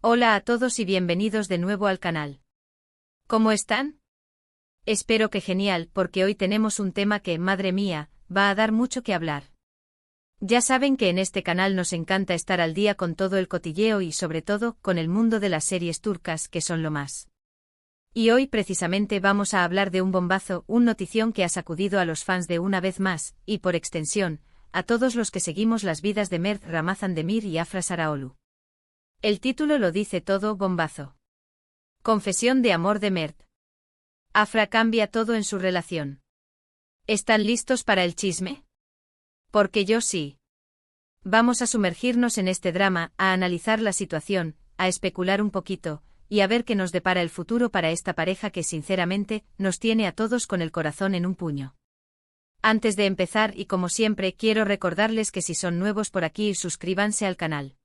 Hola a todos y bienvenidos de nuevo al canal. ¿Cómo están? Espero que genial, porque hoy tenemos un tema que, madre mía, va a dar mucho que hablar. Ya saben que en este canal nos encanta estar al día con todo el cotilleo y sobre todo, con el mundo de las series turcas que son lo más. Y hoy precisamente vamos a hablar de un bombazo, un notición que ha sacudido a los fans de una vez más, y por extensión, a todos los que seguimos las vidas de Mert Ramazan Demir y Afra Sarıoğlu. El título lo dice todo, bombazo. Confesión de amor de Mert. Afra cambia todo en su relación. ¿Están listos para el chisme? Porque yo sí. Vamos a sumergirnos en este drama, a analizar la situación, a especular un poquito, y a ver qué nos depara el futuro para esta pareja que sinceramente, nos tiene a todos con el corazón en un puño. Antes de empezar y como siempre quiero recordarles que si son nuevos por aquí suscríbanse al canal.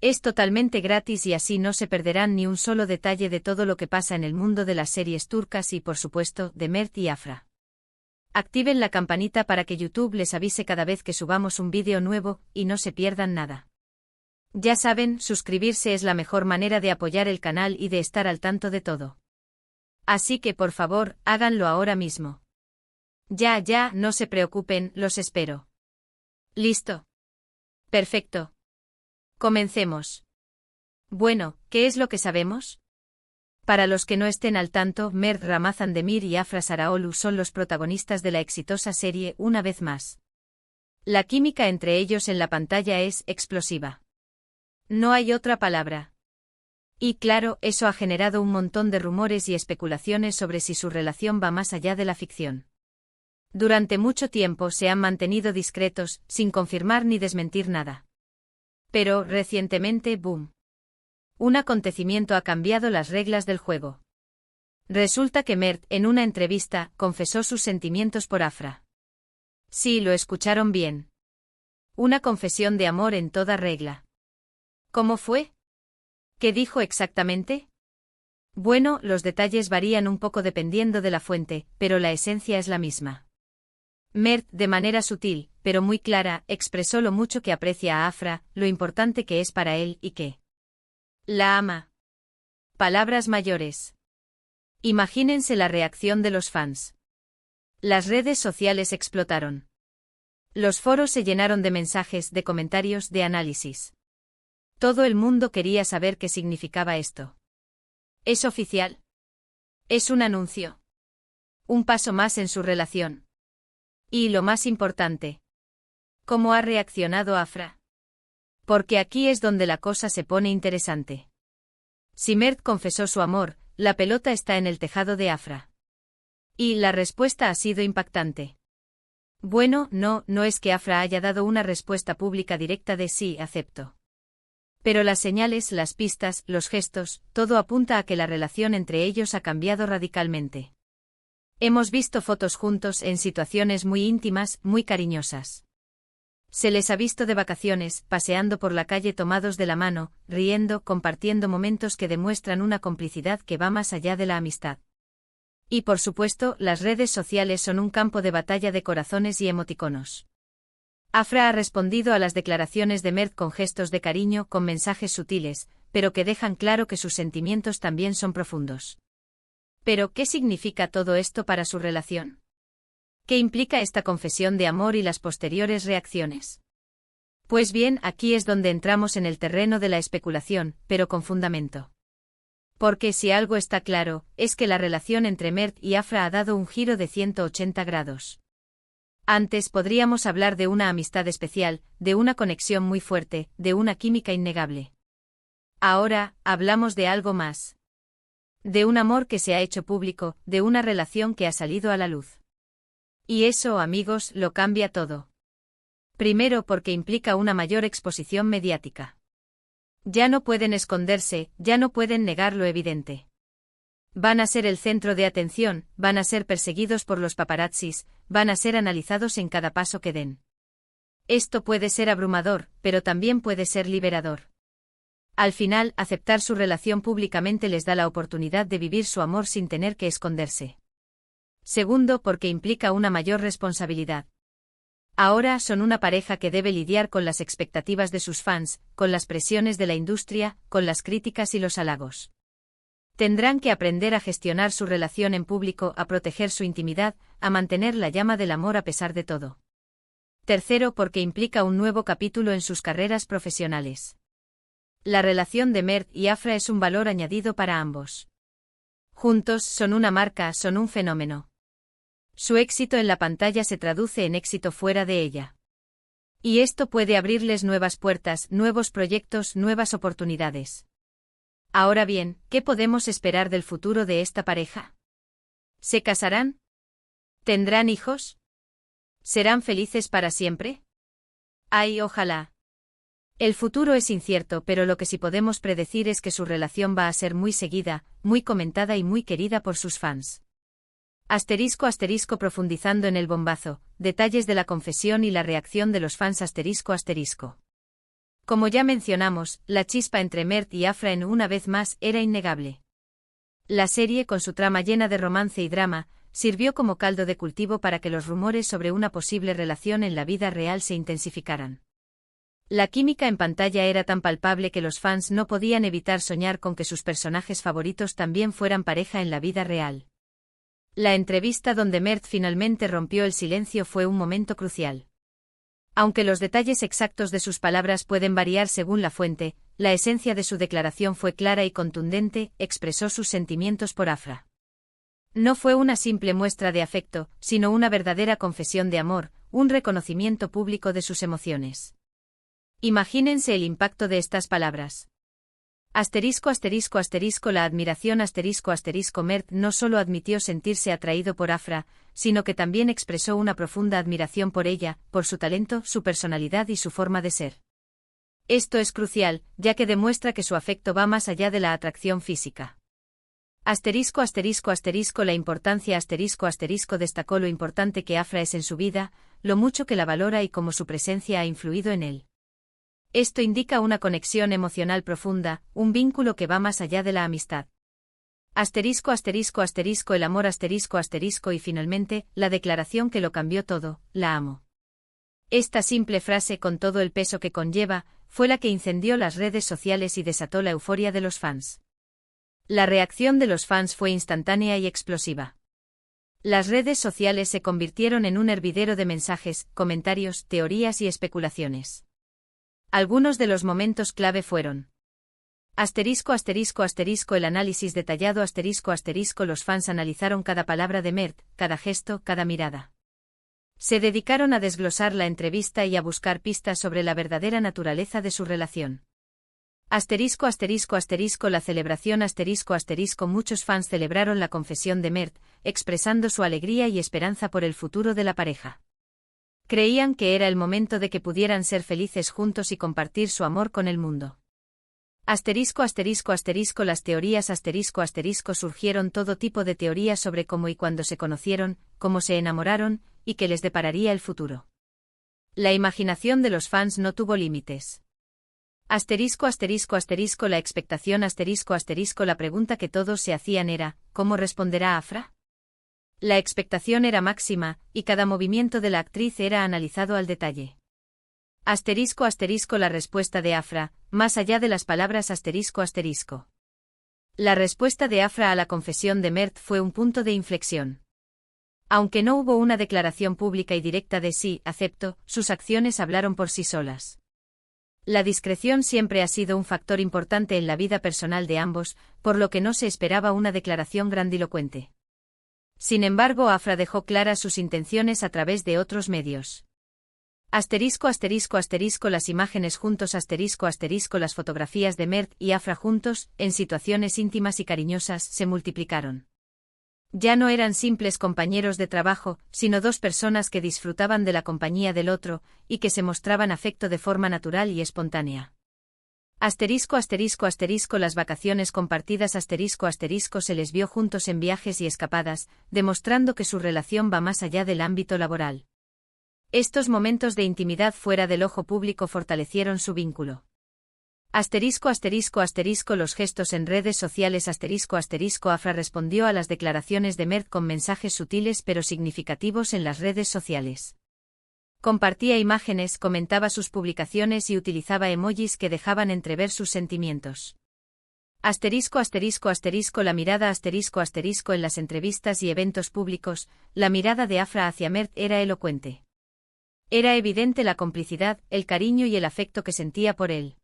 Es totalmente gratis y así no se perderán ni un solo detalle de todo lo que pasa en el mundo de las series turcas y por supuesto, de Mert y Afra. Activen la campanita para que YouTube les avise cada vez que subamos un vídeo nuevo y no se pierdan nada. Ya saben, suscribirse es la mejor manera de apoyar el canal y de estar al tanto de todo. Así que por favor, háganlo ahora mismo. Ya, no se preocupen, los espero. ¿Listo? Perfecto. Comencemos. Bueno, ¿qué es lo que sabemos? Para los que no estén al tanto, Mert Ramazan Demir y Afra Sarıoğlu son los protagonistas de la exitosa serie Una vez más. La química entre ellos en la pantalla es explosiva. No hay otra palabra. Y claro, eso ha generado un montón de rumores y especulaciones sobre si su relación va más allá de la ficción. Durante mucho tiempo se han mantenido discretos, sin confirmar ni desmentir nada. Pero, recientemente, ¡boom! Un acontecimiento ha cambiado las reglas del juego. Resulta que Mert, en una entrevista, confesó sus sentimientos por Afra. Sí, lo escucharon bien. Una confesión de amor en toda regla. ¿Cómo fue? ¿Qué dijo exactamente? Bueno, los detalles varían un poco dependiendo de la fuente, pero la esencia es la misma. Mert, de manera sutil, pero muy clara, expresó lo mucho que aprecia a Afra, lo importante que es para él y que la ama. Palabras mayores. Imagínense la reacción de los fans. Las redes sociales explotaron. Los foros se llenaron de mensajes, de comentarios, de análisis. Todo el mundo quería saber qué significaba esto. ¿Es oficial? ¿Es un anuncio? ¿Un paso más en su relación? Y lo más importante. ¿Cómo ha reaccionado Afra? Porque aquí es donde la cosa se pone interesante. Si Mert confesó su amor, la pelota está en el tejado de Afra. Y la respuesta ha sido impactante. Bueno, no es que Afra haya dado una respuesta pública directa de sí, acepto. Pero las señales, las pistas, los gestos, todo apunta a que la relación entre ellos ha cambiado radicalmente. Hemos visto fotos juntos en situaciones muy íntimas, muy cariñosas. Se les ha visto de vacaciones, paseando por la calle tomados de la mano, riendo, compartiendo momentos que demuestran una complicidad que va más allá de la amistad. Y por supuesto, las redes sociales son un campo de batalla de corazones y emoticonos. Afra ha respondido a las declaraciones de Mert con gestos de cariño, con mensajes sutiles, pero que dejan claro que sus sentimientos también son profundos. Pero, ¿qué significa todo esto para su relación? ¿Qué implica esta confesión de amor y las posteriores reacciones? Pues bien, aquí es donde entramos en el terreno de la especulación, pero con fundamento. Porque si algo está claro, es que la relación entre Mert y Afra ha dado un giro de 180 grados. Antes podríamos hablar de una amistad especial, de una conexión muy fuerte, de una química innegable. Ahora, hablamos de algo más. De un amor que se ha hecho público, de una relación que ha salido a la luz. Y eso, amigos, lo cambia todo. Primero porque implica una mayor exposición mediática. Ya no pueden esconderse, ya no pueden negar lo evidente. Van a ser el centro de atención, van a ser perseguidos por los paparazzis, van a ser analizados en cada paso que den. Esto puede ser abrumador, pero también puede ser liberador. Al final, aceptar su relación públicamente les da la oportunidad de vivir su amor sin tener que esconderse. Segundo, porque implica una mayor responsabilidad. Ahora son una pareja que debe lidiar con las expectativas de sus fans, con las presiones de la industria, con las críticas y los halagos. Tendrán que aprender a gestionar su relación en público, a proteger su intimidad, a mantener la llama del amor a pesar de todo. Tercero, porque implica un nuevo capítulo en sus carreras profesionales. La relación de Mert y Afra es un valor añadido para ambos. Juntos son una marca, son un fenómeno. Su éxito en la pantalla se traduce en éxito fuera de ella. Y esto puede abrirles nuevas puertas, nuevos proyectos, nuevas oportunidades. Ahora bien, ¿qué podemos esperar del futuro de esta pareja? ¿Se casarán? ¿Tendrán hijos? ¿Serán felices para siempre? ¡Ay, ojalá! El futuro es incierto, pero lo que sí podemos predecir es que su relación va a ser muy seguida, muy comentada y muy querida por sus fans. *** Profundizando en el bombazo, detalles de la confesión y la reacción de los fans ***. Como ya mencionamos, la chispa entre Mert y Afra en Una vez más era innegable. La serie, con su trama llena de romance y drama, sirvió como caldo de cultivo para que los rumores sobre una posible relación en la vida real se intensificaran. La química en pantalla era tan palpable que los fans no podían evitar soñar con que sus personajes favoritos también fueran pareja en la vida real. La entrevista donde Mert finalmente rompió el silencio fue un momento crucial. Aunque los detalles exactos de sus palabras pueden variar según la fuente, la esencia de su declaración fue clara y contundente, expresó sus sentimientos por Afra. No fue una simple muestra de afecto, sino una verdadera confesión de amor, un reconocimiento público de sus emociones. Imagínense el impacto de estas palabras. ******, la admiración ****, Mert no solo admitió sentirse atraído por Afra, sino que también expresó una profunda admiración por ella, por su talento, su personalidad y su forma de ser. Esto es crucial, ya que demuestra que su afecto va más allá de la atracción física. ****, la importancia destacó lo importante que Afra es en su vida, lo mucho que la valora y cómo su presencia ha influido en él. Esto indica una conexión emocional profunda, un vínculo que va más allá de la amistad. ****, el amor ****, y finalmente, la declaración que lo cambió todo, la amo. Esta simple frase, con todo el peso que conlleva, fue la que incendió las redes sociales y desató la euforia de los fans. La reacción de los fans fue instantánea y explosiva. Las redes sociales se convirtieron en un hervidero de mensajes, comentarios, teorías y especulaciones. Algunos de los momentos clave fueron: el análisis detallado los fans analizaron cada palabra de Mert, cada gesto, cada mirada. Se dedicaron a desglosar la entrevista y a buscar pistas sobre la verdadera naturaleza de su relación. La celebración muchos fans celebraron la confesión de Mert, expresando su alegría y esperanza por el futuro de la pareja. Creían que era el momento de que pudieran ser felices juntos y compartir su amor con el mundo. Las teorías surgieron todo tipo de teorías sobre cómo y cuándo se conocieron, cómo se enamoraron, y qué les depararía el futuro. La imaginación de los fans no tuvo límites. La expectación la pregunta que todos se hacían era, ¿cómo responderá Afra? La expectación era máxima, y cada movimiento de la actriz era analizado al detalle. La respuesta de Afra, más allá de las palabras ***. La respuesta de Afra a la confesión de Mert fue un punto de inflexión. Aunque no hubo una declaración pública y directa de sí, acepto, sus acciones hablaron por sí solas. La discreción siempre ha sido un factor importante en la vida personal de ambos, por lo que no se esperaba una declaración grandilocuente. Sin embargo, Afra dejó claras sus intenciones a través de otros medios. Las imágenes juntos las fotografías de Mert y Afra juntos, en situaciones íntimas y cariñosas, se multiplicaron. Ya no eran simples compañeros de trabajo, sino dos personas que disfrutaban de la compañía del otro, y que se mostraban afecto de forma natural y espontánea. Las vacaciones compartidas se les vio juntos en viajes y escapadas, demostrando que su relación va más allá del ámbito laboral. Estos momentos de intimidad fuera del ojo público fortalecieron su vínculo. Los gestos en redes sociales Afra respondió a las declaraciones de Mert con mensajes sutiles pero significativos en las redes sociales. Compartía imágenes, comentaba sus publicaciones y utilizaba emojis que dejaban entrever sus sentimientos. Asterisco asterisco asterisco la mirada asterisco asterisco en las entrevistas y eventos públicos, la mirada de Afra hacia Mert era elocuente. Era evidente la complicidad, el cariño y el afecto que sentía por él.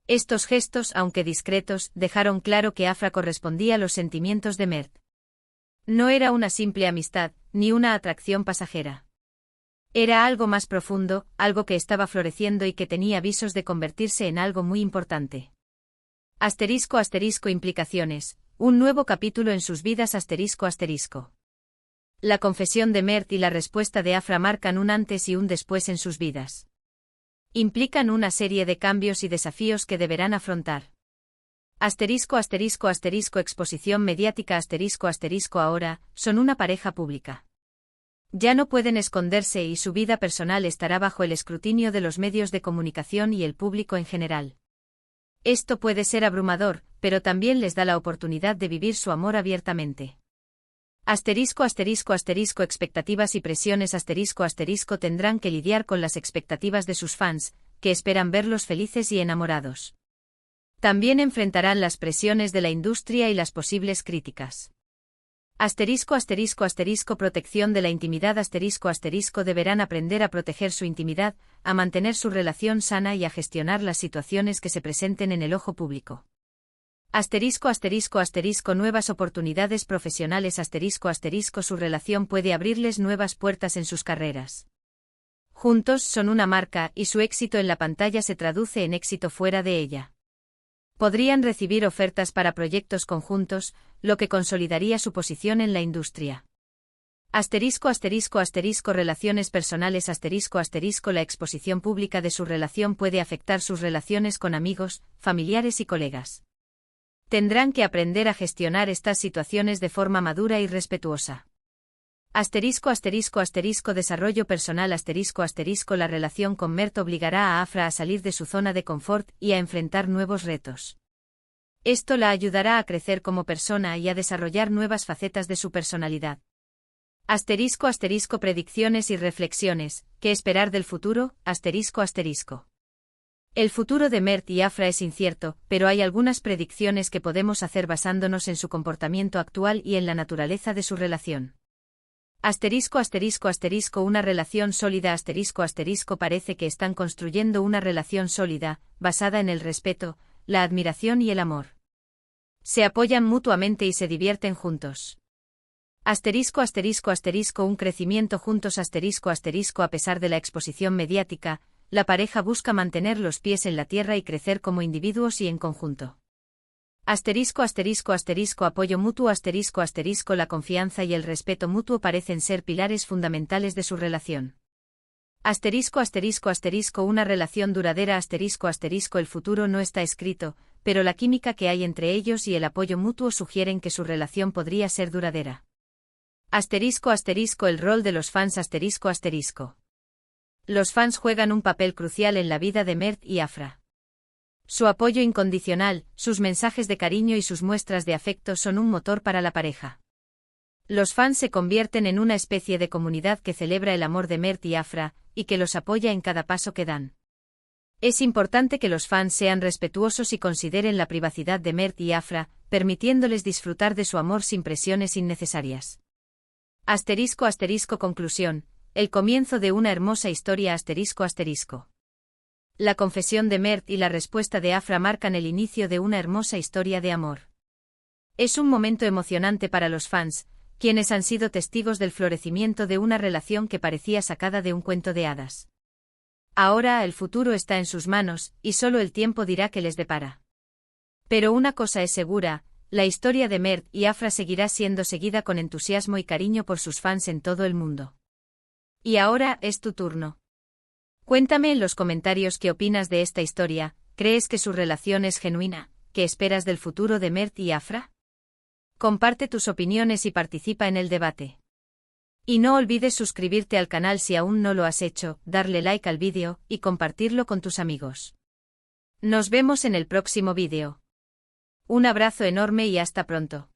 Estos gestos, aunque discretos, dejaron claro que Afra correspondía a los sentimientos de Mert. No era una simple amistad, ni una atracción pasajera. Era algo más profundo, algo que estaba floreciendo y que tenía visos de convertirse en algo muy importante. Asterisco asterisco implicaciones, un nuevo capítulo en sus vidas asterisco asterisco. La confesión de Mert y la respuesta de Afra marcan un antes y un después en sus vidas. Implican una serie de cambios y desafíos que deberán afrontar. Asterisco asterisco asterisco exposición mediática asterisco asterisco ahora, son una pareja pública. Ya no pueden esconderse y su vida personal estará bajo el escrutinio de los medios de comunicación y el público en general. Esto puede ser abrumador, pero también les da la oportunidad de vivir su amor abiertamente. Asterisco asterisco asterisco expectativas y presiones asterisco asterisco tendrán que lidiar con las expectativas de sus fans, que esperan verlos felices y enamorados. También enfrentarán las presiones de la industria y las posibles críticas. Asterisco asterisco asterisco protección de la intimidad asterisco asterisco deberán aprender a proteger su intimidad, a mantener su relación sana y a gestionar las situaciones que se presenten en el ojo público. Asterisco asterisco asterisco nuevas oportunidades profesionales asterisco asterisco su relación puede abrirles nuevas puertas en sus carreras. Juntos son una marca y su éxito en la pantalla se traduce en éxito fuera de ella. Podrían recibir ofertas para proyectos conjuntos, lo que consolidaría su posición en la industria. Asterisco asterisco asterisco relaciones personales asterisco asterisco la exposición pública de su relación puede afectar sus relaciones con amigos, familiares y colegas. Tendrán que aprender a gestionar estas situaciones de forma madura y respetuosa. Asterisco asterisco asterisco desarrollo personal asterisco asterisco la relación con Mert obligará a Afra a salir de su zona de confort y a enfrentar nuevos retos. Esto la ayudará a crecer como persona y a desarrollar nuevas facetas de su personalidad. Asterisco asterisco predicciones y reflexiones, ¿qué esperar del futuro? Asterisco asterisco. El futuro de Mert y Afra es incierto, pero hay algunas predicciones que podemos hacer basándonos en su comportamiento actual y en la naturaleza de su relación. Asterisco asterisco asterisco una relación sólida asterisco asterisco parece que están construyendo una relación sólida, basada en el respeto, la admiración y el amor. Se apoyan mutuamente y se divierten juntos. Asterisco asterisco asterisco un crecimiento juntos asterisco asterisco a pesar de la exposición mediática, la pareja busca mantener los pies en la tierra y crecer como individuos y en conjunto. Asterisco asterisco asterisco apoyo mutuo asterisco asterisco la confianza y el respeto mutuo parecen ser pilares fundamentales de su relación. Asterisco asterisco asterisco una relación duradera asterisco asterisco el futuro no está escrito, pero la química que hay entre ellos y el apoyo mutuo sugieren que su relación podría ser duradera. Asterisco asterisco el rol de los fans asterisco asterisco. Los fans juegan un papel crucial en la vida de Mert y Afra. Su apoyo incondicional, sus mensajes de cariño y sus muestras de afecto son un motor para la pareja. Los fans se convierten en una especie de comunidad que celebra el amor de Mert y Afra, y que los apoya en cada paso que dan. Es importante que los fans sean respetuosos y consideren la privacidad de Mert y Afra, permitiéndoles disfrutar de su amor sin presiones innecesarias. Asterisco asterisco conclusión, el comienzo de una hermosa historia asterisco asterisco. La confesión de Mert y la respuesta de Afra marcan el inicio de una hermosa historia de amor. Es un momento emocionante para los fans, quienes han sido testigos del florecimiento de una relación que parecía sacada de un cuento de hadas. Ahora el futuro está en sus manos, y solo el tiempo dirá qué les depara. Pero una cosa es segura, la historia de Mert y Afra seguirá siendo seguida con entusiasmo y cariño por sus fans en todo el mundo. Y ahora es tu turno. Cuéntame en los comentarios qué opinas de esta historia, ¿crees que su relación es genuina? ¿Qué esperas del futuro de Mert y Afra? Comparte tus opiniones y participa en el debate. Y no olvides suscribirte al canal si aún no lo has hecho, darle like al vídeo y compartirlo con tus amigos. Nos vemos en el próximo vídeo. Un abrazo enorme y hasta pronto.